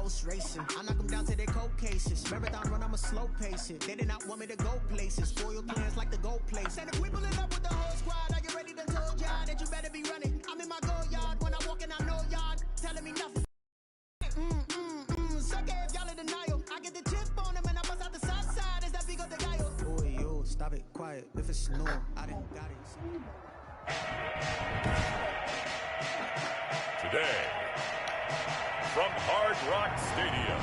ghost racing. I knock them down to their cold cases. Marathon run, I'ma slow pace it. They did not want me to go places. Spoil plans like the gold place. And if we pull it up with the whole squad, are you ready to tell y'all that you better be running? I'm in my go yard. When I walk in, I know y'all telling me nothing. Suck it if y'all in denial. I get the chip on them and I bust out the south side. Is that big of the guy? Boy, yo, stop it, quiet. If it's snow, I didn't got it. Today, from Hard Rock Stadium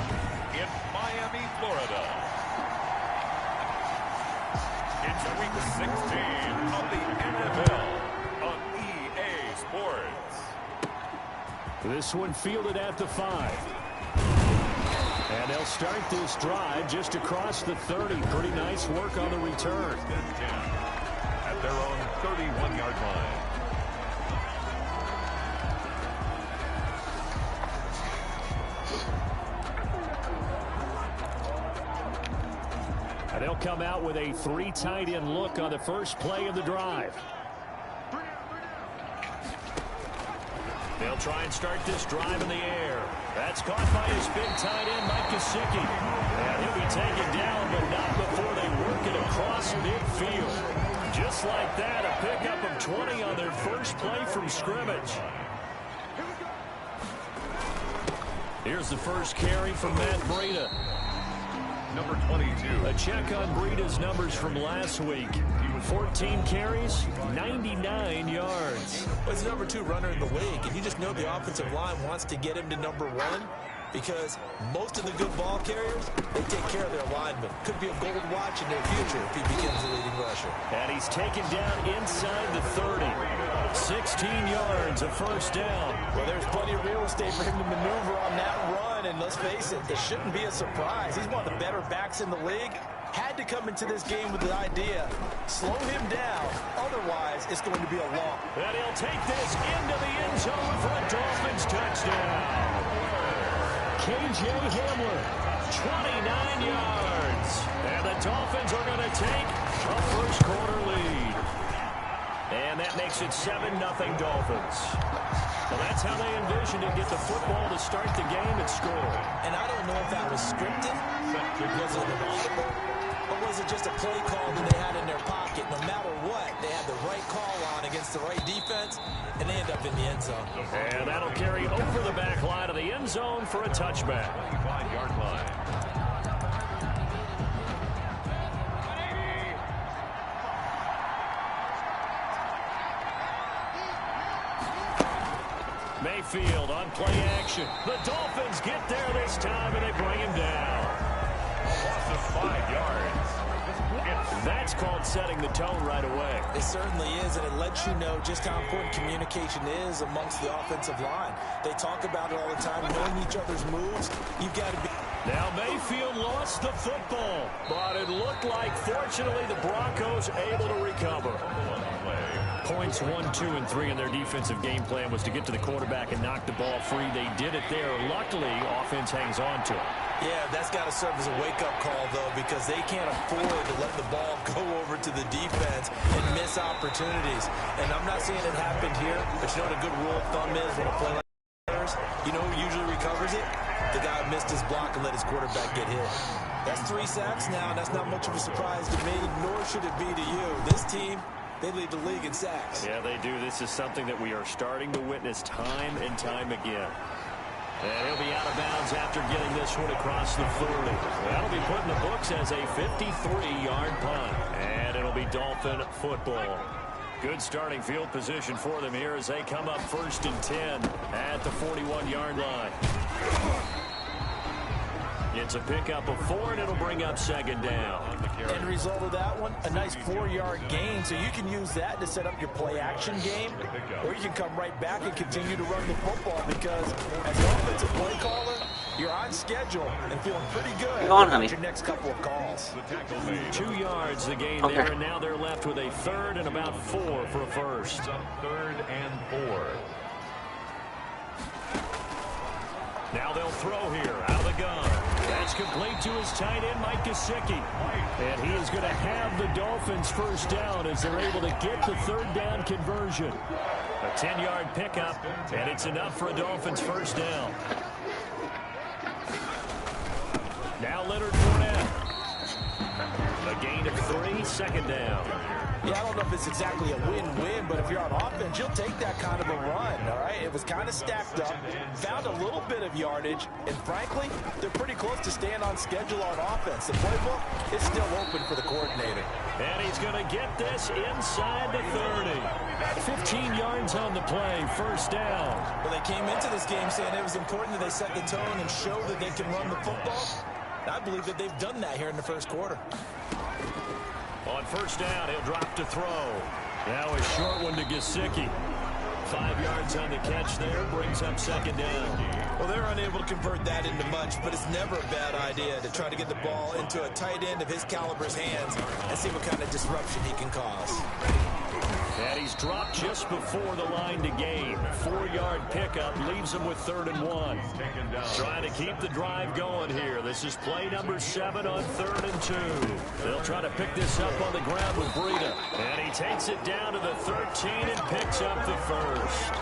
in Miami, Florida, it's Week 16 of the NFL on EA Sports. This one fielded at the 5. And they'll start this drive just across the 30. Pretty nice work on the return. At their own 31-yard line. And they'll come out with a 3 tight end look on the first play of the drive. They'll try and start this drive in the air. That's caught by his big tight end, Mike Gesicki. And he'll be taken down, but not before they work it across midfield. Just like that, a pickup of 20 on their first play from scrimmage. Here's the first carry from Matt Breida. Number 22. A check on Breida's numbers from last week. 14 carries, 99 yards. Well, he's the number 2 runner in the league, and you just know the offensive line wants to get him to number 1 because most of the good ball carriers, they take care of their linemen. Could be a gold watch in their future if he becomes the leading rusher. And he's taken down inside the 30. 16 yards, a first down. Well, there's plenty of real estate for him to maneuver on that run, and let's face it, it shouldn't be a surprise. He's one of the better backs in the league. Had to come into this game with the idea, slow him down, otherwise it's going to be a long. And he'll take this into the end zone for a Dolphins touchdown. KJ Hamler, 29 yards. And the Dolphins are going to take a first quarter lead. And that makes it 7-0 Dolphins. Well, that's how they envisioned to get the football to start the game and score. And I don't know if that was scripted. Was it audible? Or was it just a play call that they had in their pocket? No matter what, they had the right call on against the right defense, and they end up in the end zone. And that'll carry over the back line of the end zone for a touchback. 5-yard line. Mayfield on play action. The Dolphins get there this time, and they bring him down. A loss of 5 yards. That's called setting the tone right away. It certainly is, and it lets you know just how important communication is amongst the offensive line. They talk about it all the time, knowing each other's moves. You've got to be... Now Mayfield lost the football, but it looked like, fortunately, the Broncos able to recover. Points 1, 2, and 3 in their defensive game plan was to get to the quarterback and knock the ball free. They did it there. Luckily, offense hangs on to it. Yeah, that's got to serve as a wake-up call, though, because they can't afford to let the ball go over to the defense and miss opportunities. And I'm not saying it happened here, but you know what a good rule of thumb is when a play like that, you know who usually recovers it? The guy who missed his block and let his quarterback get hit. That's 3 sacks now, and that's not much of a surprise to me, nor should it be to you. This team, they lead the league in sacks. Yeah, they do. This is something that we are starting to witness time and time again. And he'll be out of bounds after getting this one across the 30. That'll be put in the books as a 53-yard punt. And it'll be Dolphin football. Good starting field position for them here as they come up 1st and 10 at the 41-yard line. It's a pickup of 4, and it'll bring up 2nd down. End result of that one, a nice 4-yard gain, so you can use that to set up your play-action game, or you can come right back and continue to run the football, because as an offensive play caller, you're on schedule and feeling pretty good about your next couple of calls. 2 yards the gain there, and now they're left with a 3rd and about 4 for a first. 3rd and 4. Now they'll throw here out of the gun. That's complete to his tight end, Mike Gesicki. And he is going to have the Dolphins first down as they're able to get the 3rd down conversion. A 10-yard pickup, and it's enough for a Dolphins first down. of 3, second down. Yeah, I don't know if it's exactly a win-win, but if you're on offense, you'll take that kind of a run, all right? It was kind of stacked up, found a little bit of yardage, and frankly, they're pretty close to staying on schedule on offense. The playbook is still open for the coordinator. And he's going to get this inside the 30. 15 yards on the play, first down. Well, they came into this game saying it was important that they set the tone and show that they can run the football. I believe that they've done that here in the first quarter. On first down, he'll drop to throw. Now a short one to Gesicki. 5 yards on the catch there, brings up second down. Well, they're unable to convert that into much, but it's never a bad idea to try to get the ball into a tight end of his caliber's hands and see what kind of disruption he can cause. And he's dropped just before the line to gain. 4-yard pickup leaves him with 3rd and 1. Trying to keep the drive going here. This is play number 7 on 3rd and 2. They'll try to pick this up on the ground with Breida. And he takes it down to the 13 and picks up the first.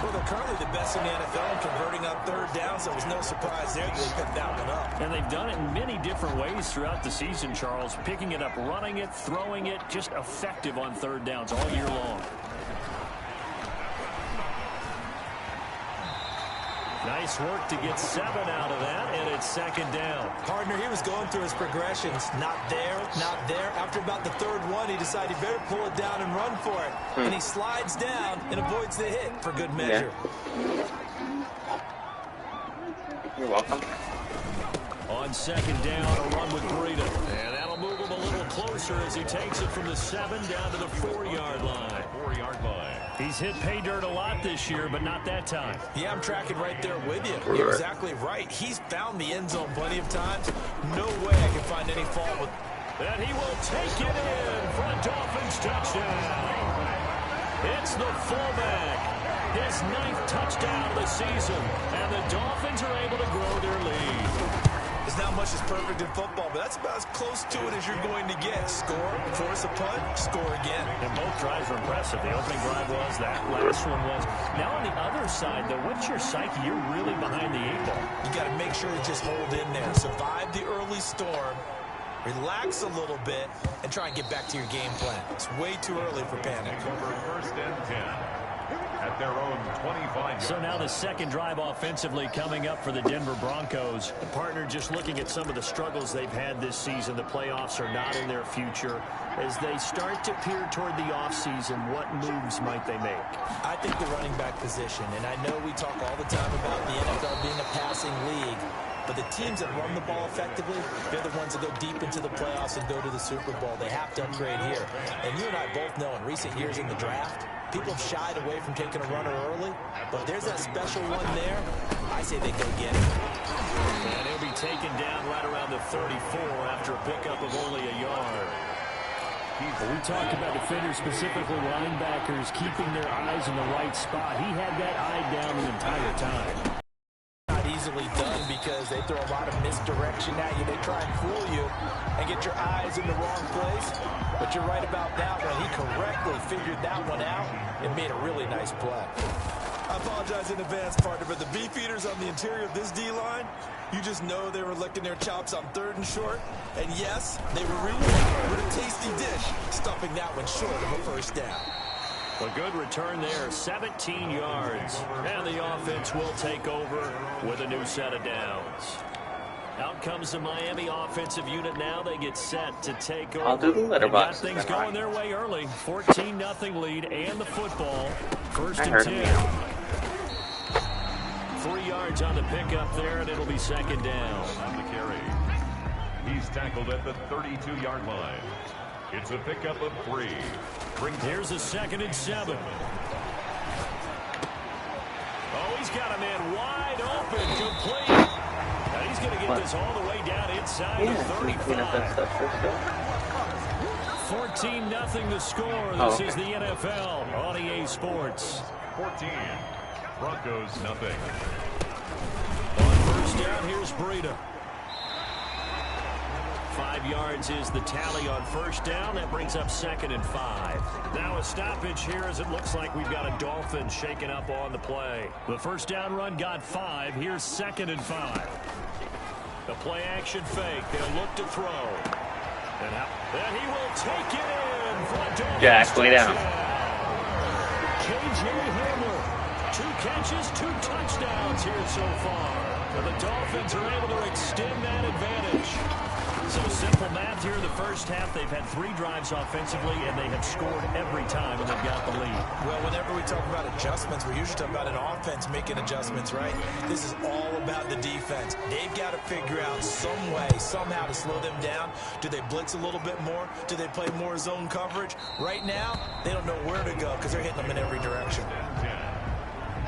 Well, they're currently the best in the NFL in converting on 3rd down, so it was no surprise there that they picked that one up. And they've done it in many different ways throughout the season, Charles. Picking it up, running it, throwing it, just effective on 3rd downs all year long. Nice work to get 7 out of that, and it's second down. Partner, he was going through his progressions. Not there, not there. After about the 3rd one, he decided he better pull it down and run for it. And he slides down and avoids the hit for good measure. Yeah. You're welcome. On second down, a run with Breida. And that'll move him a little closer as he takes it from the 7 down to the 4-yard line. 4-yard line. He's hit pay dirt a lot this year, but not that time. Yeah, I'm tracking right there with you. You're exactly right. He's found the end zone plenty of times. No way I can find any fault with... And he will take it in for a Dolphins touchdown. It's the fullback. His 9th touchdown of the season. And the Dolphins are able to grow their lead. There's not much that's perfect in football, but that's about as close to it as you're going to get. Score, force a punt, score again. And both drives were impressive. The opening drive was, that last one was. Now on the other side, though, what's your psyche? You're really behind the 8 ball. You got to make sure to just hold in there. Survive the early storm, relax a little bit, and try and get back to your game plan. It's way too early for panic. Over 1st and 10. At their own 25. So now the second drive offensively coming up for the Denver Broncos. Partner, just looking at some of the struggles they've had this season, the playoffs are not in their future. As they start to peer toward the offseason, what moves might they make? I think the running back position, and I know we talk all the time about the NFL being a passing league, but the teams that run the ball effectively, they're the ones that go deep into the playoffs and go to the Super Bowl. They have to upgrade here. And you and I both know in recent years in the draft, people have shied away from taking a runner early, but there's that special one there. I say they go get it. And he'll be taken down right around the 34 after a pickup of only a yard. We talked about defenders, specifically linebackers, keeping their eyes in the right spot. He had that eye down the entire time. Not easily done because they throw a lot of misdirection at you. They try and fool you and get your eyes in the wrong place. But you're right about that one. He correctly figured that one out and made a really nice play. I apologize in advance, partner, but the beef eaters on the interior of this D-line, you just know they were licking their chops on 3rd and short. And yes, they were rewarded with a tasty dish, stuffing that one short of a 1st down. A good return there, 17 yards. And the offense will take over with a new set of downs. Out comes the Miami offensive unit now. They get set to take over. I'll do the letterbox. Got things going their way early. 14-0 lead and the football. 1st and 10. 3 yards on the pickup there, and it'll be second down. On the carry. He's tackled at the 32-yard line. It's a pickup of 3. Here's a 2nd and 7. Oh, he's got a man wide open, complete. And he's going to get this all the way down inside the 35. 14-0 the score. This is the NFL on EA Sports. 14. Broncos, nothing. On first down, here's Breida. 5 yards is the tally on first down. That brings up 2nd and 5. Now a stoppage here as it looks like we've got a Dolphin shaking up on the play. The first down run got 5. Here's 2nd and 5. The play action fake. They'll look to throw. And he will take it in for a Dolphins Jack, way down. KJ Hamler, 2 catches, 2 touchdowns here so far. And the Dolphins are able to extend that advantage. So simple math here in the first half. They've had 3 drives offensively, and they have scored every time, and they've got the lead. Well, whenever we talk about adjustments, we're usually talking about an offense making adjustments, right? This is all about the defense. They've got to figure out some way, somehow to slow them down. Do they blitz a little bit more? Do they play more zone coverage? Right now, they don't know where to go because they're hitting them in every direction.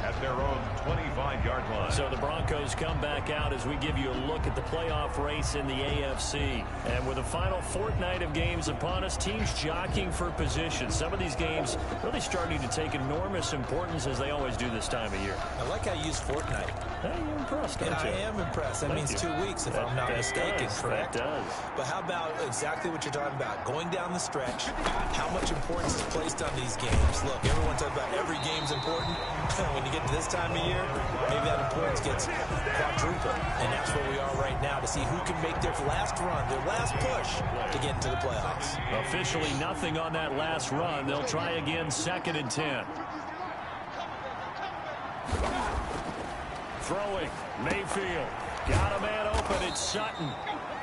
At their own 25-yard line. So the Broncos come back out as we give you a look at the playoff race in the AFC. And with the final fortnight of games upon us, teams jockeying for position. Some of these games really starting to take enormous importance as they always do this time of year. I like how you use fortnight. Hey, you're impressed, aren't you? I am impressed. That means 2 weeks, if I'm not mistaken, correct? That does. But how about exactly what you're talking about? Going down the stretch, how much importance is placed on these games? Look, everyone talks about every game's important. When you get to this time of year, maybe that importance gets quadrupled. And that's where we are right now to see who can make their last run, their last push to get into the playoffs. Officially nothing on that last run. They'll try again, 2nd and 10. Throwing, Mayfield. Got a man open, it's Sutton.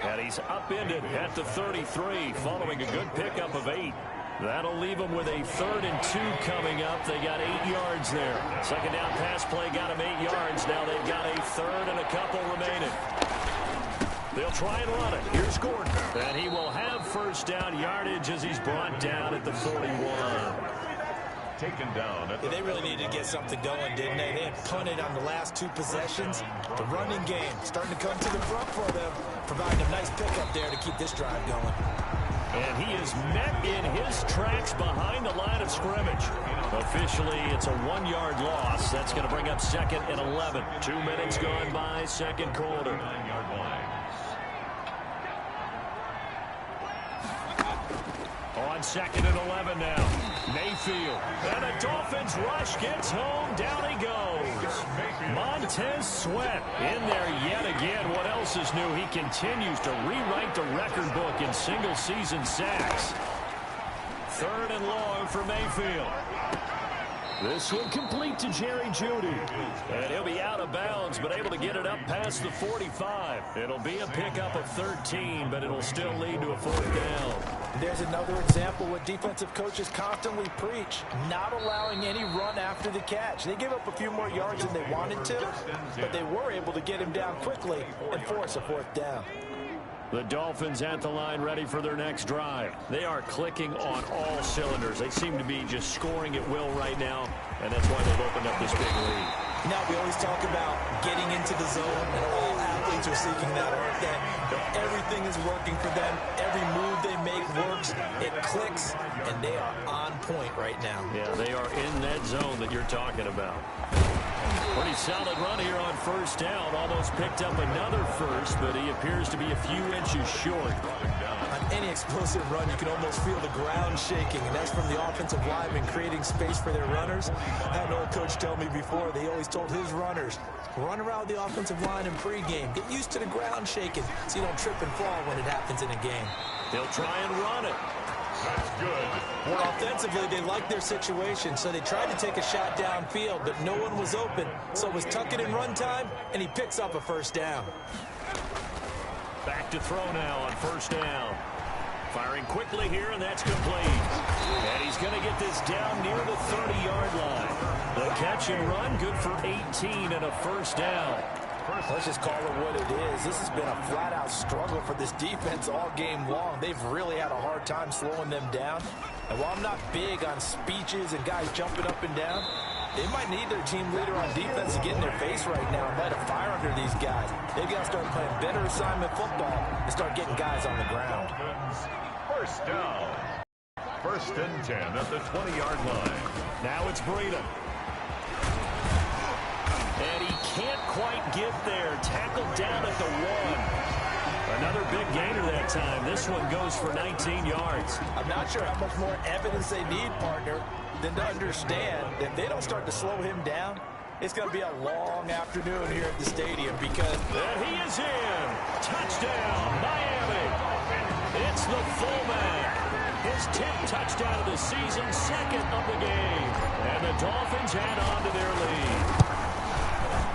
And he's upended at the 33, following a good pickup of 8. That'll leave them with a 3rd and 2 coming up. They got 8 yards there. 2nd down pass play got them 8 yards. Now they've got a 3rd and a couple remaining. They'll try and run it. Here's Gordon. And he will have 1st down yardage as he's brought down at the 41. Taken down. They really needed to get something going, didn't they? They had punted on the last 2 possessions. The running game starting to come to the front for them, providing a nice pickup there to keep this drive going. And he is met in his tracks behind the line of scrimmage. Officially, it's a 1-yard loss. That's going to bring up 2nd and 11. 2 minutes gone by, 2nd quarter. 9-yard line. On 2nd and 11 now. Mayfield. And the Dolphins rush gets home. Down he goes. Montez Sweat in there yet again. What else is new? He continues to rewrite the record book in single-season sacks. 3rd and long for Mayfield. This one complete to Jerry Jeudy. And he'll be out of bounds, but able to get it up past the 45. It'll be a pickup of 13, but it'll still lead to a 4th down. There's another example what defensive coaches constantly preach, not allowing any run after the catch. They gave up a few more yards than they wanted to, but they were able to get him down quickly and force a 4th down. The Dolphins at the line ready for their next drive. They are clicking on all cylinders. They seem to be just scoring at will right now, and that's why they've opened up this big lead. Now, we always talk about getting into the zone, and all athletes are seeking that, aren't they? Everything is working for them. Every move they make works. It clicks, and they are on point right now. Yeah, they are in that zone that you're talking about. Pretty solid run here on 1st down. Almost picked up another first, but he appears to be a few inches short. On any explosive run, you can almost feel the ground shaking, and that's from the offensive linemen creating space for their runners. I had an old coach tell me before, they always told his runners, run around the offensive line in pregame. Get used to the ground shaking so you don't trip and fall when it happens in a game. They'll try and run it. That's good. Well, offensively, they liked their situation, so they tried to take a shot downfield, but no one was open. So it was tuck it in run time, and he picks up a 1st down. Back to throw now on 1st down. Firing quickly here, and that's complete. And he's going to get this down near the 30-yard line. The catch and run, good for 18 and a 1st down. Let's just call it what it is. This has been a flat-out struggle for this defense all game long. They've really had a hard time slowing them down. And while I'm not big on speeches and guys jumping up and down, they might need their team leader on defense to get in their face right now and light a fire under these guys. They've got to start playing better assignment football and start getting guys on the ground. 1st down. 1st and 10 at the 20-yard line. Now it's Breida. And he can't quite get there. Tackled down at the 1. Another big gainer that time. This one goes for 19 yards. I'm not sure how much more evidence they need, partner, than to understand that if they don't start to slow him down, it's going to be a long afternoon here at the stadium because... And he is in. Touchdown, Miami. It's the his 10th touchdown of the season, second of the game. And the Dolphins add on to their lead.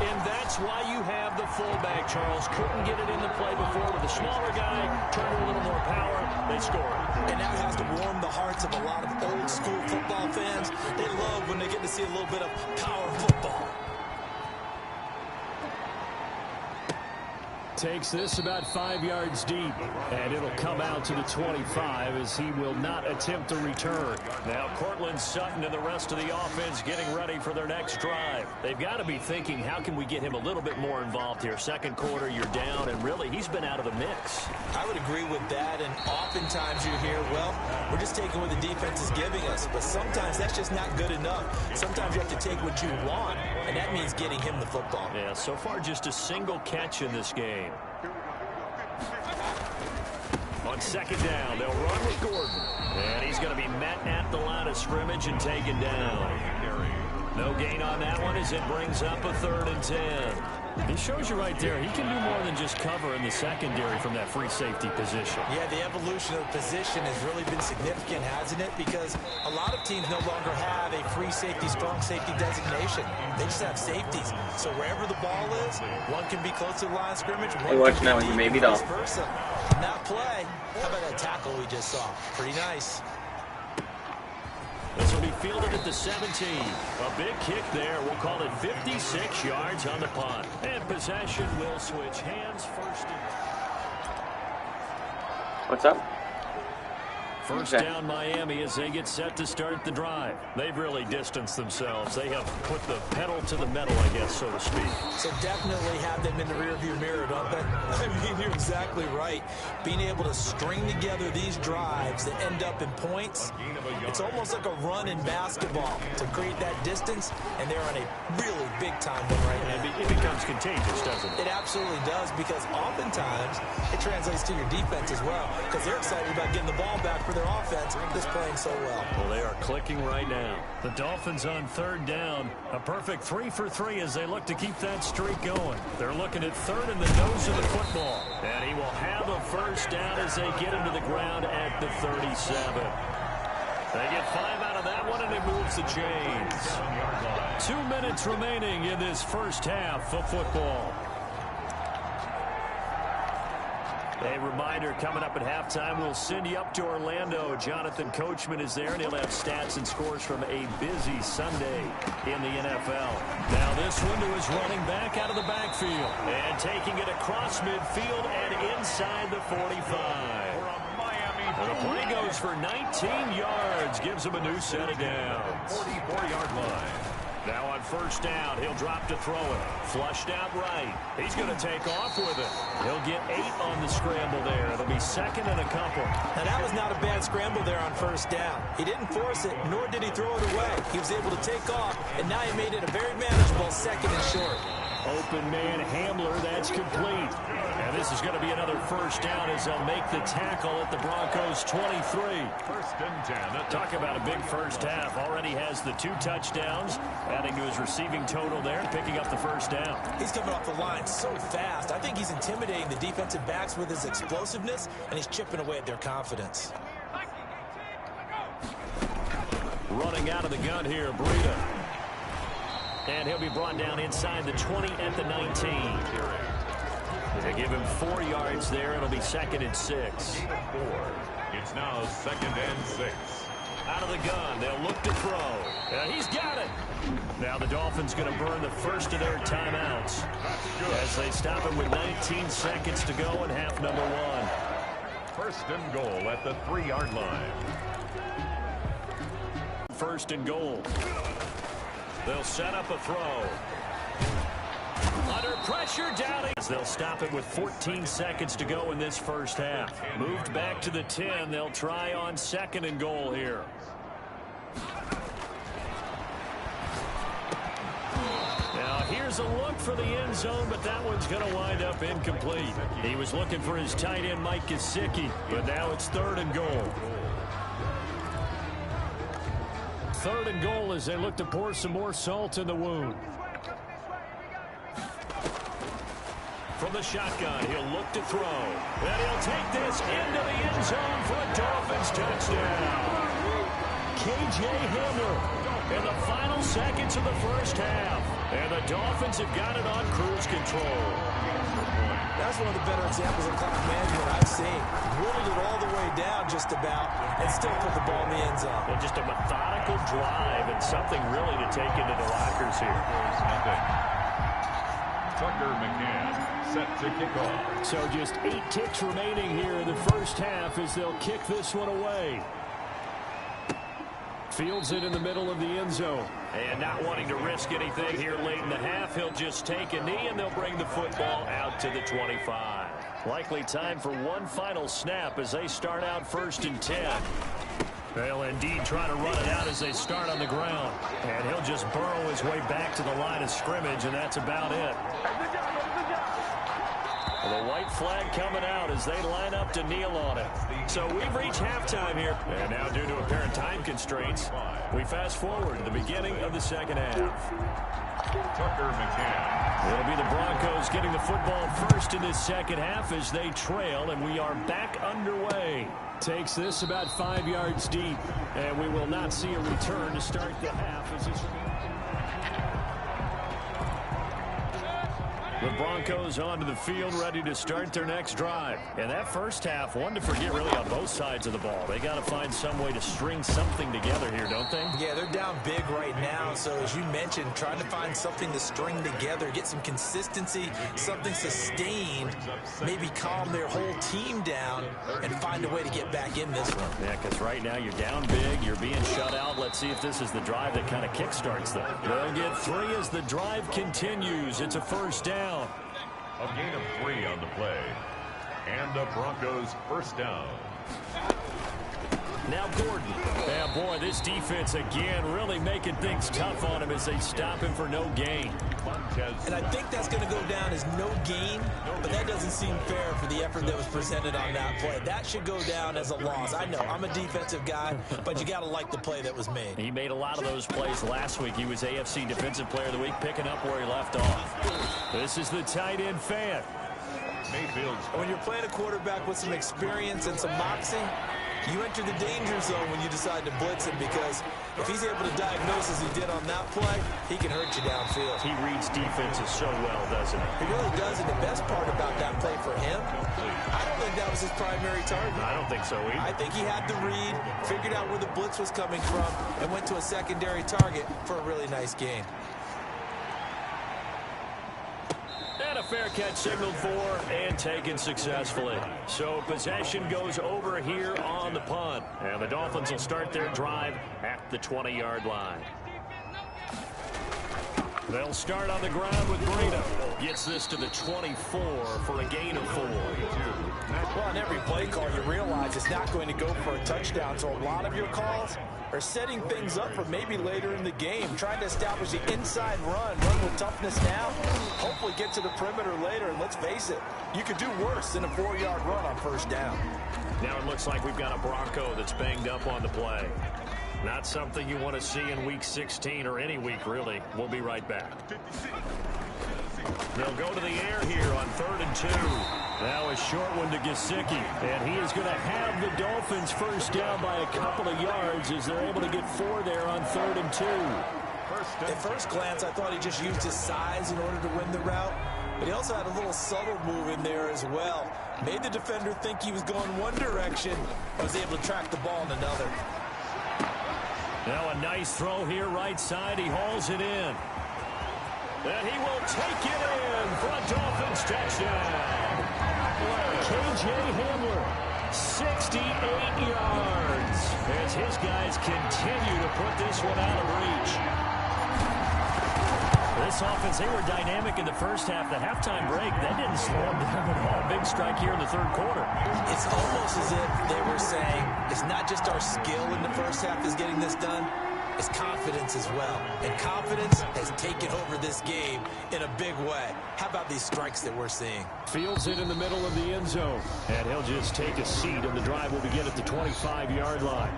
And that's why you have the fullback, Charles. Couldn't get it into play before with a smaller guy. Turned a little more power. They scored. And that has to warm the hearts of a lot of old-school football fans. They love when they get to see a little bit of power football. Takes this about 5 yards deep, and it'll come out to the 25 as he will not attempt to return. Now Cortland Sutton and the rest of the offense getting ready for their next drive. They've got to be thinking, how can we get him a little bit more involved here? Second quarter, you're down, and really, he's been out of the mix. I would agree with that, and oftentimes you hear, well, we're just taking what the defense is giving us, but sometimes that's just not good enough. Sometimes you have to take what you want, and that means getting him the football. Yeah, so far just a single catch in this game. On second down, they'll run with Gordon. And he's going to be met at the line of scrimmage and taken down. No gain on that one as it brings up a 3rd and 10. It shows you right there, he can do more than just cover in the secondary from that free safety position. Yeah, the evolution of the position has really been significant, hasn't it? Because a lot of teams no longer have a free safety, strong safety designation. They just have safeties. So wherever the ball is, one can be close to the line of scrimmage. Hey, watch now, you maybe don't. Versa. Not play. How about that tackle we just saw? Pretty nice. This will be fielded at the 17. A big kick there. We'll call it 56 yards on the punt. And possession will switch hands first. What's up? First down Miami as they get set to start the drive. They've really distanced themselves. They have put the pedal to the metal, I guess, so to speak. So definitely have them in the rearview mirror, don't they? I mean, you're exactly right. Being able to string together these drives that end up in points, it's almost like a run in basketball to create that distance, and they're on a really big-time one right now. It becomes contagious, doesn't it? It absolutely does, because oftentimes it translates to your defense as well, because they're excited about getting the ball back for their offense that's playing so well. Well, they are clicking right now. The Dolphins on 3rd down. A perfect 3 for 3 as they look to keep that streak going. They're looking at 3rd in the nose of the football. And he will have a first down as they get him to the ground at the 37. They get 5 out of that one, and it moves the chains. 2 minutes remaining in this first half of football. A reminder, coming up at halftime, we'll send you up to Orlando. Jonathan Coachman is there, and he'll have stats and scores from a busy Sunday in the NFL. Now this one to his running back out of the backfield. And taking it across midfield and inside the 45. And the play goes for 19 yards, gives him a new set of downs. 44-yard line. Now on first down, he'll drop to throw it. Flushed out right. He's going to take off with it. He'll get 8 on the scramble there. It'll be 2nd and a couple. Now that was not a bad scramble there on first down. He didn't force it, nor did he throw it away. He was able to take off, and now he made it a very manageable 2nd and short. Open man Hamler, that's complete. And this is going to be another first down as they'll make the tackle at the Broncos 23. 1st and 10. Talk about a big first half. Already has the 2 touchdowns, adding to his receiving total there, picking up the first down. He's coming off the line so fast. I think he's intimidating the defensive backs with his explosiveness, and he's chipping away at their confidence. Running out of the gun here, Breida. And he'll be brought down inside the 20 at the 19. They give him 4 yards there. It'll be 2nd and 6. 4. It's now 2nd and 6. Out of the gun. They'll look to throw. He's got it. Now the Dolphins going to burn the first of their timeouts as they stop him with 19 seconds to go in half number 1. 1st and goal at the 3-yard line. 1st and goal. They'll set up a throw. Under pressure, down. They'll stop it with 14 seconds to go in this first half. Moved back to the 10. They'll try on 2nd and goal here. Now here's a look for the end zone, but that one's going to wind up incomplete. He was looking for his tight end, Mike Gesicki, but now it's 3rd and goal. 3rd and goal as they look to pour some more salt in the wound. from the shotgun. He'll look to throw. And he'll take this into the end zone for a Dolphins touchdown. K.J. Hamler in the final seconds of the first half. And the Dolphins have got it on cruise control. That's one of the better examples of clock management I've seen. Whittled it all the way down just about and still put the ball in the end zone. And just a methodical drive and something really to take into the lockers here. Tucker McCann set to kick off. So just 8 ticks remaining here in the first half as they'll kick this one away. Fields it in the middle of the end zone. And not wanting to risk anything here late in the half, he'll just take a knee and they'll bring the football out to the 25. Likely time for one final snap as they start out 1st and 10. They'll indeed try to run it out as they start on the ground. And he'll just burrow his way back to the line of scrimmage, and that's about it. The white flag coming out as they line up to kneel on it. So we've reached halftime here. And now due to apparent time constraints, we fast forward to the beginning of the second half. Tucker McCann. It'll be the Broncos getting the football first in this second half as they trail, and we are back underway. Takes this about 5 yards deep, and we will not see a return to start the half as this. The Broncos onto the field, ready to start their next drive. And that first half, one to forget really on both sides of the ball. They got to find some way to string something together here, don't they? Yeah, they're down big right now. So as you mentioned, trying to find something to string together, get some consistency, something sustained, maybe calm their whole team down and find a way to get back in this one. Yeah, because right now you're down big, you're being shut out. Let's see if this is the drive that kind of kickstarts them. They'll get 3 as the drive continues. It's a first down. A gain of 3 on the play. And the Broncos first down. Now Gordon. Yeah, boy, this defense again really making things tough on him as they stop him for no gain. And I think that's going to go down as no gain, but that doesn't seem fair for the effort that was presented on that play. That should go down as a loss. I know, I'm a defensive guy, but you got to like the play that was made. He made a lot of those plays last week. He was AFC Defensive Player of the Week, picking up where he left off. This is the tight end fan. When you're playing a quarterback with some experience and some moxie, you enter the danger zone when you decide to blitz him, because if he's able to diagnose as he did on that play, he can hurt you downfield. He reads defenses so well, doesn't he? He really does, and the best part about that play for him, I don't think that was his primary target. I don't think so either. I think he had the read, figured out where the blitz was coming from, and went to a secondary target for a really nice gain. And a fair catch signaled for and taken successfully. So possession goes over here on the punt. And the Dolphins will start their drive at the 20-yard line. They'll start on the ground with Breida. Gets this to the 24 for a gain of 4. Well, on every play call, you realize it's not going to go for a touchdown. So a lot of your calls are setting things up for maybe later in the game, trying to establish the inside run with toughness now, hopefully get to the perimeter later. And let's face it, you could do worse than a 4-yard run on first down. Now it looks like we've got a Bronco that's banged up on the play. Not something you want to see in Week 16 or any week, really. We'll be right back. They'll go to the air here on 3rd and 2. Now a short one to Gesicki. And he is going to have the Dolphins first down by a couple of yards as they're able to get 4 there on 3rd and 2. At first glance, I thought he just used his size in order to win the route. But he also had a little subtle move in there as well. Made the defender think he was going one direction, but was able to track the ball in another. Now a nice throw here right side. He hauls it in. And he will take it in for a Dolphins touchdown. K.J. Hamler, 68 yards. As his guys continue to put this one out of reach. This offense, they were dynamic in the first half. The halftime break, that didn't slow them down at all. Big strike here in the 3rd quarter. It's almost as if they were saying, it's not just our skill in the first half that's getting this done, it's confidence as well. And confidence has taken over this game in a big way. How about these strikes that we're seeing? Fields it in the middle of the end zone. And he'll just take a seat, and the drive will begin at the 25-yard line.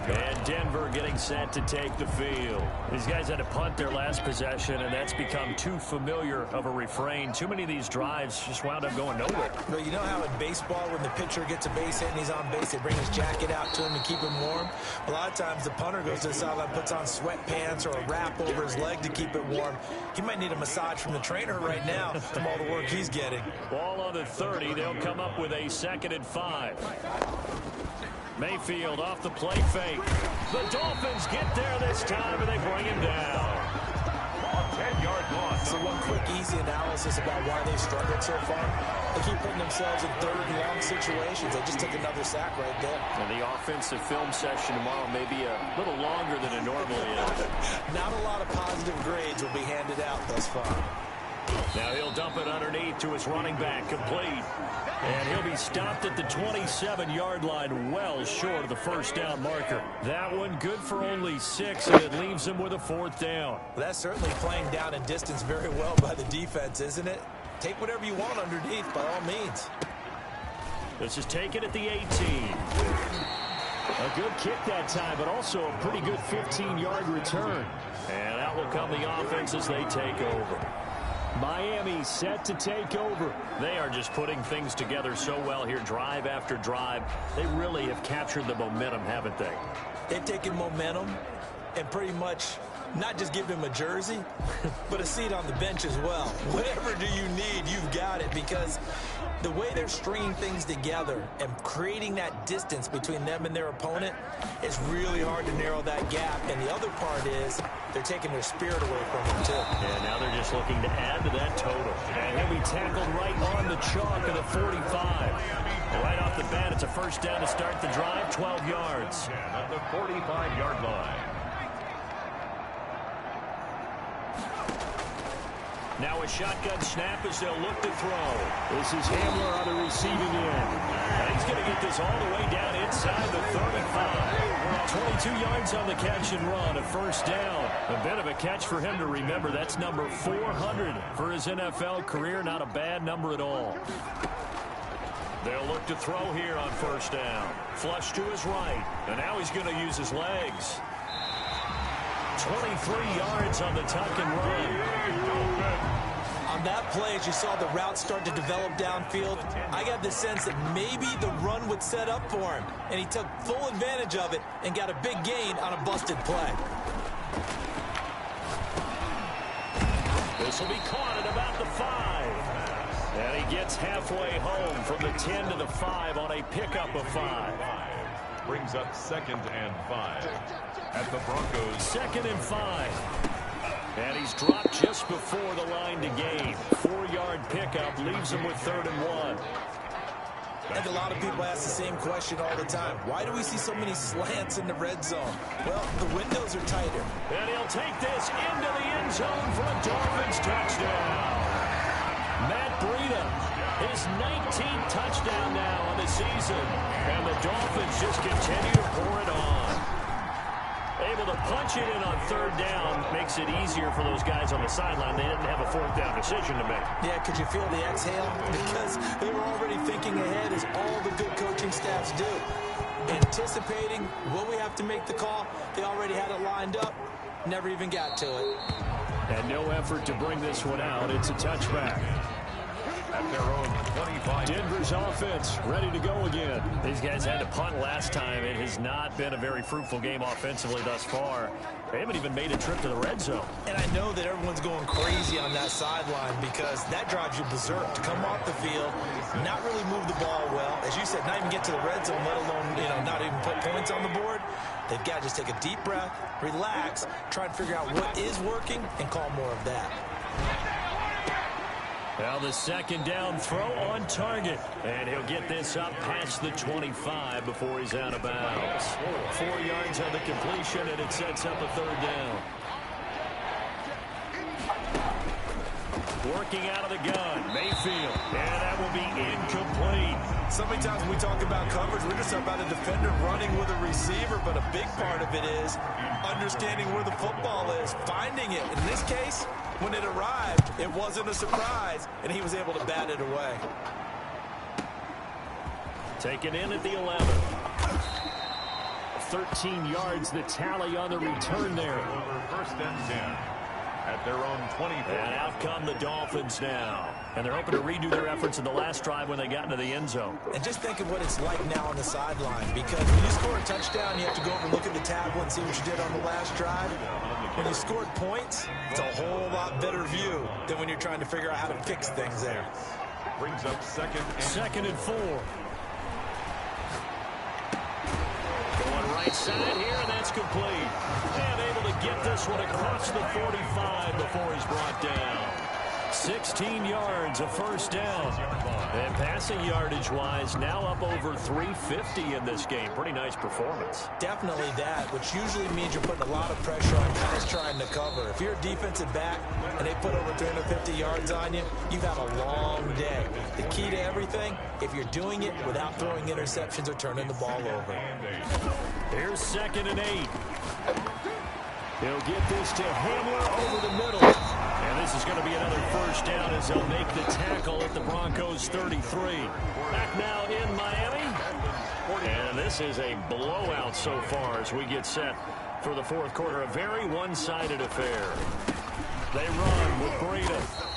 And Denver getting set to take the field. These guys had to punt their last possession, and that's become too familiar of a refrain. Too many of these drives just wound up going nowhere. Well, you know how in baseball, when the pitcher gets a base hit and he's on base, they bring his jacket out to him to keep him warm? A lot of times the punter goes to the sideline, puts on sweatpants or a wrap over his leg to keep it warm. He might need a massage from the trainer right now from all the work he's getting. Ball on the 30. They'll come up with a 2nd and 5. Mayfield off the play fake. The Dolphins get there this time, and they bring him down. 10-yard loss. So one quick, easy analysis about why they've struggled so far. They keep putting themselves in 3rd and long situations. They just took another sack right there. And the offensive film session tomorrow may be a little longer than it normally is. Not a lot of positive grades will be handed out thus far. Now he'll dump it underneath to his running back, complete. And he'll be stopped at the 27-yard line, well short of the first down marker. That one good for only 6, and it leaves him with a 4th down. Well, that's certainly playing down in distance very well by the defense, isn't it? Take whatever you want underneath, by all means. This is taken at the 18. A good kick that time, but also a pretty good 15-yard return. And out will come the offense as they take over. Miami set to take over. They are just putting things together so well here, drive after drive. They really have captured the momentum, haven't they? They've taken momentum and pretty much not just give him a jersey, but a seat on the bench as well. Whatever do you need, you've got it, because the way they're stringing things together and creating that distance between them and their opponent, it's really hard to narrow that gap. And the other part is they're taking their spirit away from them, too. And now they're just looking to add to that total. And he'll be tackled right on the chalk of the 45. Right off the bat, it's a 1st down to start the drive, 12 yards. At the 45-yard line. Now a shotgun snap as they'll look to throw. This is Hamler on the receiving end. And he's going to get this all the way down inside the 35. 22 yards on the catch and run, a 1st down. A bit of a catch for him to remember. That's number 400 for his NFL career. Not a bad number at all. They'll look to throw here on 1st down. Flush to his right. And now he's going to use his legs. 23 yards on the tuck and run. On that play, as you saw the route start to develop downfield, I got the sense that maybe the run would set up for him, and he took full advantage of it and got a big gain on a busted play. This will be caught at about the 5. And he gets halfway home from the 10 to the 5 on a pickup of 5. Brings up 2nd and 5 at the Broncos. 2nd and 5. And he's dropped just before the line to gain. 4-yard pickup leaves him with 3rd and 1. I think a lot of people ask the same question all the time. Why do we see so many slants in the red zone? Well, the windows are tighter. And he'll take this into the end zone for a Dolphins touchdown. Matt Breida, his 19th touchdown now on the season. And the Dolphins just continue to pour it on. Able to punch it in on 3rd down makes it easier for those guys on the sideline. They didn't have a 4th down decision to make. Yeah, could you feel the exhale? Because they were already thinking ahead, as all the good coaching staffs do. Anticipating, will we have to make the call? They already had it lined up. Never even got to it. And no effort to bring this one out. It's a touchback. At their own 25. Denver's offense ready to go again. These guys had to punt last time. It has not been a very fruitful game offensively thus far. They haven't even made a trip to the red zone. And I know that everyone's going crazy on that sideline because that drives you berserk to come off the field, not really move the ball well. As you said, not even get to the red zone, let alone, not even put points on the board. They've got to just take a deep breath, relax, try and figure out what is working, and call more of that. Now the 2nd down throw on target. And he'll get this up past the 25 before he's out of bounds. 4 yards on the completion, and it sets up a 3rd down. Working out of the gun, Mayfield. And that will be incomplete. So many times when we talk about coverage, we're just talking about a defender running with a receiver, but a big part of it is understanding where the football is, finding it. In this case, when it arrived, it wasn't a surprise, and he was able to bat it away. Taken in at the 11. 13 yards, the tally on the return there. First and 10 at their own 20. And out come the Dolphins now. And they're hoping to redo their efforts in the last drive when they got into the end zone. And just think of what it's like now on the sideline, because when you score a touchdown, you have to go over and look at the tablet and see what you did on the last drive. When you scored points, it's a whole lot better view than when you're trying to figure out how to fix things there. Brings up second and 4. Going right side here, and that's complete. And able to get this one across the 45 before he's brought down. 16 yards, a first down. And passing yardage-wise, now up over 350 in this game. Pretty nice performance. Definitely that, which usually means you're putting a lot of pressure on guys trying to cover. If you're a defensive back and they put over 350 yards on you, you've had a long day. The key to everything, if you're doing it without throwing interceptions or turning the ball over. Here's 2nd and 8. He'll get this to Hamler over the middle. And this is going to be another first down as they'll make the tackle at the Broncos 33. Back now in Miami. And this is a blowout so far as we get set for the fourth quarter. A very one-sided affair. They run with Breida.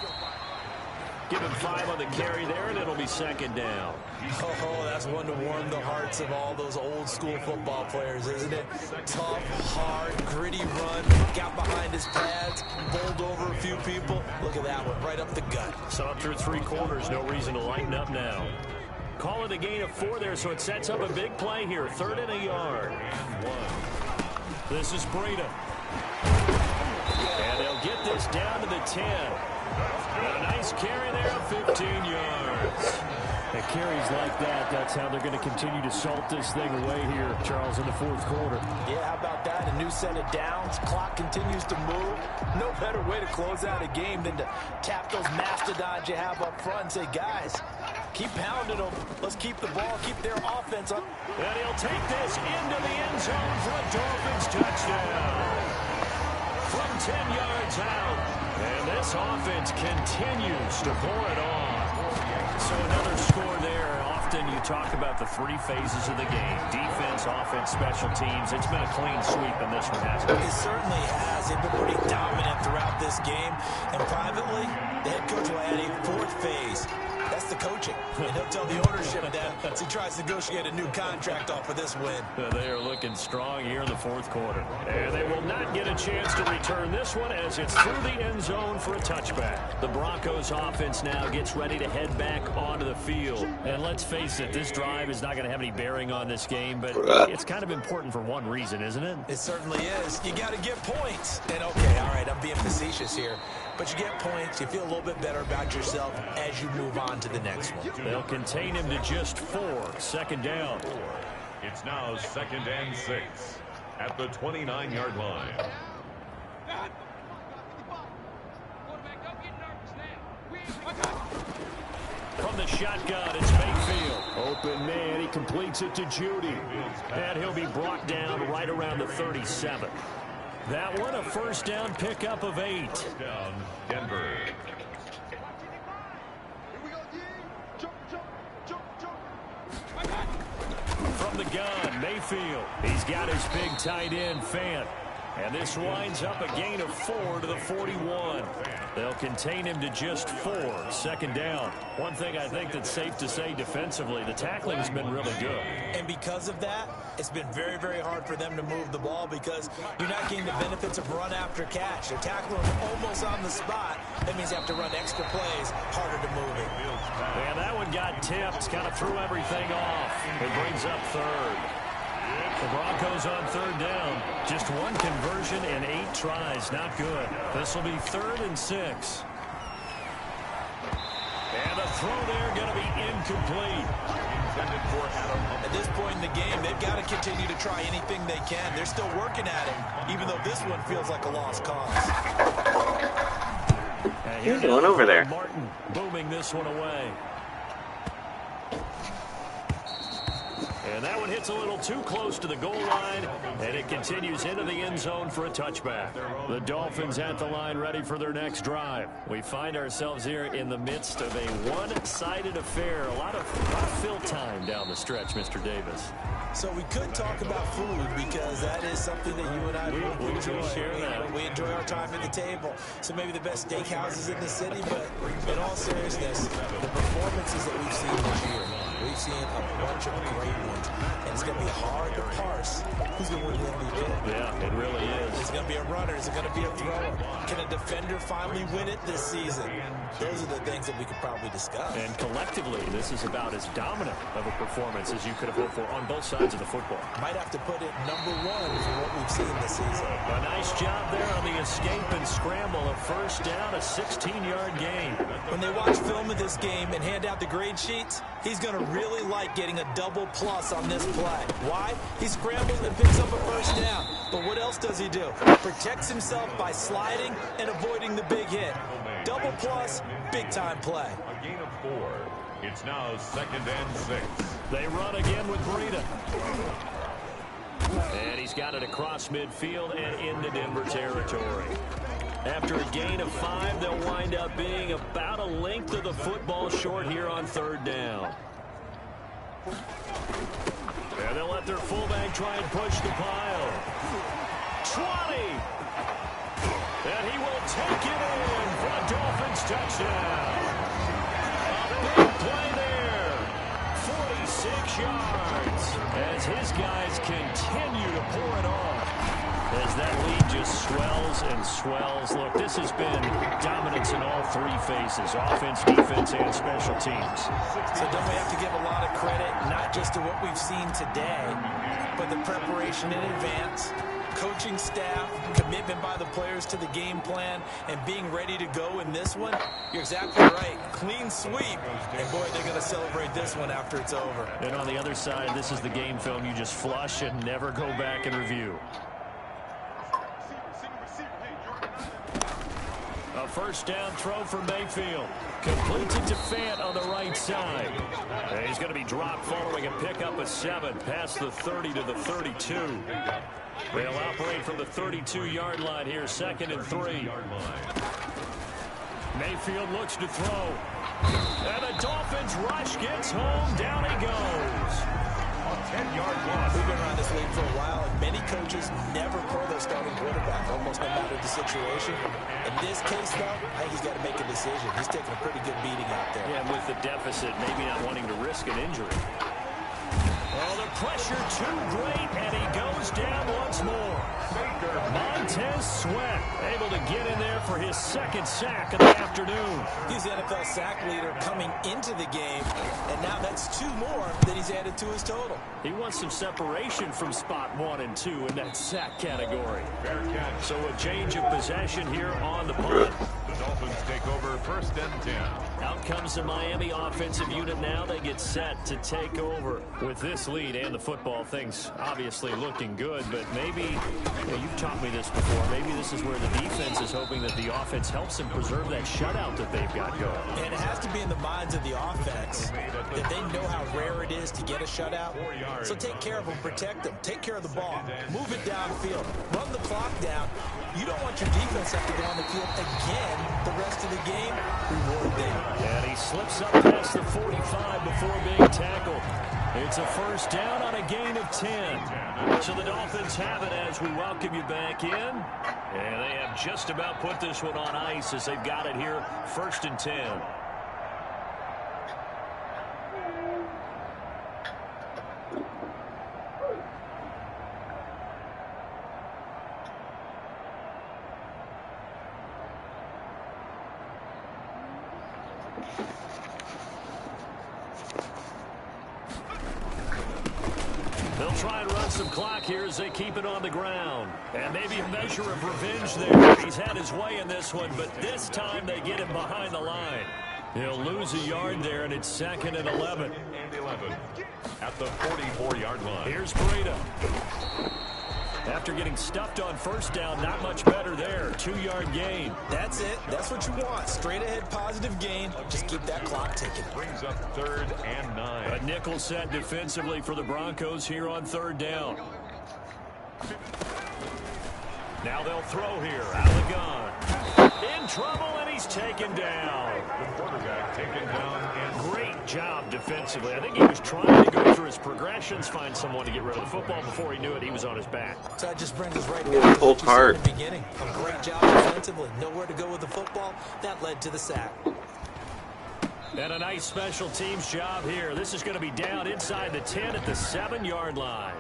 Give him 5 on the carry there, and it'll be 2nd down. Oh, that's one to warm the hearts of all those old-school football players, isn't it? Tough, hard, gritty run, got behind his pads, bowled over a few people. Look at that one, right up the gut. So up through 3 quarters, no reason to lighten up now. Call it a gain of 4 there, so it sets up a big play here. 3rd and a yard. This is Breida. And they'll get this down to the 10. And a nice carry there of 15 yards. And carries like that, that's how they're going to continue to salt this thing away here, Charles, in the fourth quarter. Yeah, how about that? A new set of downs. Clock continues to move. No better way to close out a game than to tap those mastodons you have up front and say, guys, keep pounding them. Let's keep the ball, keep their offense up. And he'll take this into the end zone for a Dolphins touchdown. From 10 yards out. And this offense continues to pour it on. So another score there. Often you talk about the 3 phases of the game. Defense, offense, special teams. It's been a clean sweep in this one, hasn't it? It certainly has. They've been pretty dominant throughout this game. And privately, the head coach will add a 4th phase. That's the coaching. And he'll tell the ownership that as he tries to negotiate a new contract off of this win. They are looking strong here in the fourth quarter. And they will not get a chance to return this one as it's through the end zone for a touchback. The Broncos offense now gets ready to head back onto the field. And let's face it, this drive is not going to have any bearing on this game, but it's kind of important for one reason, isn't it? It certainly is. You got to get points. And okay, all right, I'm being facetious here. But you get points, you feel a little bit better about yourself as you move on to the next one. They'll contain him to just 4. 2nd down. It's now 2nd and 6 at the 29-yard line. From the shotgun, it's Mayfield. Open man, he completes it to Judy. And he'll be brought down right around the 37. That one, a first down pickup of 8. First down, Denver. From the gun, Mayfield. He's got his big tight end, Fant. And this winds up a gain of 4 to the 41. They'll contain him to just 4. 2nd down. One thing I think that's safe to say defensively, the tackling's been really good. And because of that, it's been very, very hard for them to move the ball because you're not getting the benefits of run after catch. They're tackling almost on the spot. That means you have to run extra plays, harder to move it. And that one got tipped, kind of threw everything off. It brings up 3rd. The Broncos on 3rd down. Just 1 conversion and 8 tries. Not good. This will be 3rd and 6. And the throw there going to be incomplete. At this point in the game, they've got to continue to try anything they can. They're still working at it, even though this one feels like a lost cause. What are you doing over there? Martin booming this one away. And that one hits a little too close to the goal line, and it continues into the end zone for a touchback. The Dolphins at the line ready for their next drive. We find ourselves here in the midst of a one-sided affair. A lot of fill time down the stretch, Mr. Davis. So we could talk about food because that is something that you and I both enjoy. We enjoy our time at the table. So maybe the best steakhouses in the city, but in all seriousness, the performances that we've seen this year, we've seen a bunch of great ones. And it's going to be hard to parse who's going to win the MVP. Yeah, it really is. Is it going to be a runner? Is it going to be a thrower? Can a defender finally win it this season? Those are the things that we could probably discuss. And collectively, this is about as dominant of a performance as you could have hoped for on both sides of the football. Might have to put it number one for what we've seen this season. A nice job there on the escape and scramble. A first down, a 16-yard gain. When they watch film of this game and hand out the grade sheets, he's going to really like getting a double plus on this play. Why? He scrambles and picks up a first down. But what else does he do? Protects himself by sliding and avoiding the big hit. Double plus, big-time play. A gain of 4. It's now 2nd and 6. They run again with Breida. And he's got it across midfield and into Denver territory. After a gain of 5, they'll wind up being about a length of the football short here on 3rd down. And they'll let their fullback try and push the pile. 20! And he will take it in for a Dolphins touchdown. A big play there. 46 yards as his guys continue to pour it on. As that lead just swells and swells. Look, this has been dominance in all 3 phases, offense, defense, and special teams. So don't we have to give a lot of credit, not just to what we've seen today, but the preparation in advance, coaching staff, commitment by the players to the game plan, and being ready to go in this one? You're exactly right. Clean sweep. And boy, they're going to celebrate this one after it's over. And on the other side, this is the game film you just flush and never go back and review. A first down throw for Mayfield. Completes it to Fant on the right side. And he's going to be dropped following a pickup of 7 past the 30 to the 32. They'll operate from the 32-yard line here, 2nd and 3. Mayfield looks to throw. And the Dolphins rush gets home. Down he goes. A 10-yard loss. We've been around this league for a while, and many coaches never pull their starting quarterback, almost no matter the situation. In this case, though, I think he's got to make a decision. He's taking a pretty good beating out there. Yeah, with the deficit, maybe not wanting to risk an injury. Oh, the pressure too great, and he goes down once more. Montez Sweat able to get in there for his 2nd sack of the afternoon. He's the NFL sack leader coming into the game, and now that's 2 more that he's added to his total. He wants some separation from spot 1 and 2 in that sack category. So a change of possession here on the punt. The Dolphins take over 1st and 10. Out comes the Miami offensive unit now. They get set to take over. With this lead and the football, things obviously looking good, but maybe, you've taught me this before, maybe this is where the defense is hoping that the offense helps them preserve that shutout that they've got going. And it has to be in the minds of the offense that they know how rare it is to get a shutout. So take care of them, protect them, take care of the ball, move it downfield, run the clock down. You don't want your defense to have to go on the field again the rest of the game. Reward them. And he slips up past the 45 before being tackled. It's a first down on a gain of 10. So the Dolphins have it as we welcome you back in. And they have just about put this one on ice as they've got it here, 1st and 10. They'll try and run some clock here as they keep it on the ground. And maybe a measure of revenge there. He's had his way in this one, but this time they get him behind the line. He'll lose a yard there, and it's 2nd and 11. And 11 at the 44-yard line. Here's Breida. After getting stuffed on first down, not much better there. 2-yard gain. That's it. That's what you want. Straight ahead positive gain. Just keep that clock ticking. Brings up 3rd and 9. A nickel set defensively for the Broncos here on 3rd down. Now they'll throw here. Out of the gun. In trouble, and he's taken down. The quarterback taken down. And Great job defensively. I think he was trying to go through his progressions, find someone to get rid of the football. Before he knew it, he was on his back. So that just brings us right back to what you said in the beginning. A great job defensively. Nowhere to go with the football. That led to the sack. And a nice special teams job here. This is going to be down inside the 10 at the 7-yard line.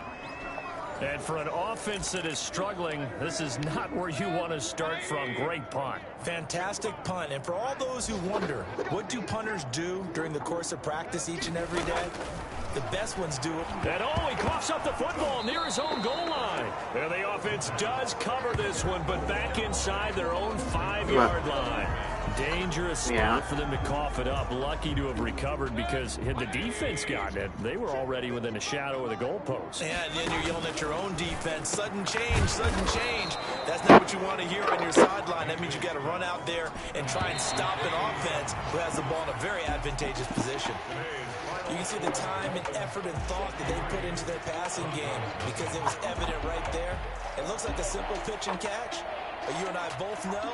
And for an offense that is struggling, this is not where you want to start from. Great punt. Fantastic punt. And for all those who wonder, what do punters do during the course of practice each and every day? The best ones do it. And he coughs up the football near his own goal line. And the offense does cover this one, but back inside their own 5-yard line. Dangerous spot for them to cough it up. Lucky to have recovered, because had the defense gotten it, they were already within a shadow of the goalpost. Yeah, and then you're yelling at your own defense. Sudden change, sudden change. That's not what you want to hear on your sideline. That means you got to run out there and try and stop an offense who has the ball in a very advantageous position. You can see the time and effort and thought that they put into their passing game, because it was evident right there. It looks like a simple pitch and catch, but you and I both know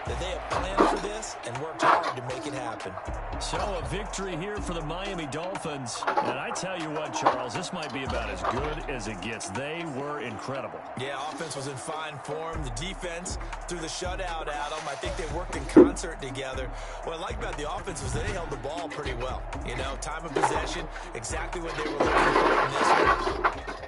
that they have planned for this and worked hard to make it happen. So a victory here for the Miami Dolphins. And I tell you what, Charles, this might be about as good as it gets. They were incredible. Yeah, offense was in fine form. The defense threw the shutout at them. I think they worked in concert together. What I like about the offense was they held the ball pretty well. You know, time of possession, exactly what they were looking for in this one.